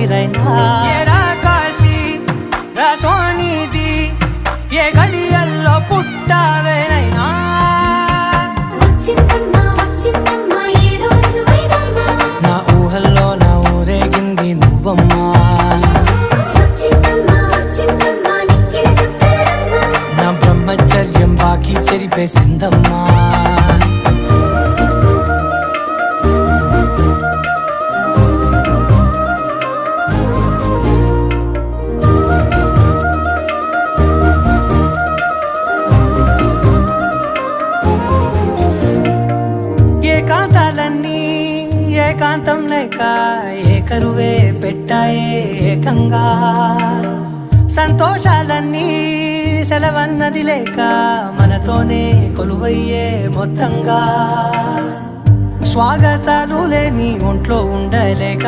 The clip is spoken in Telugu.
ఊపిరైనా కాశీ సోనిది ఏ గడియల్లో పుట్టావేనైనా నా ఊహల్లో నా ఊరేగింది నువ్వమ్మా నా బ్రహ్మచర్యం బాకీ చెరిపేసిందమ్మా ఏకాంతాలన్నీ ఏకాంతం లేక ఏకరువే పెట్టాయే ఏకంగా సంతోషాలన్నీ సెలవన్నది లేక మనతోనే కొలువయ్యే మొత్తంగా స్వాగతాలు లేని ఒంట్లో ఉండలేక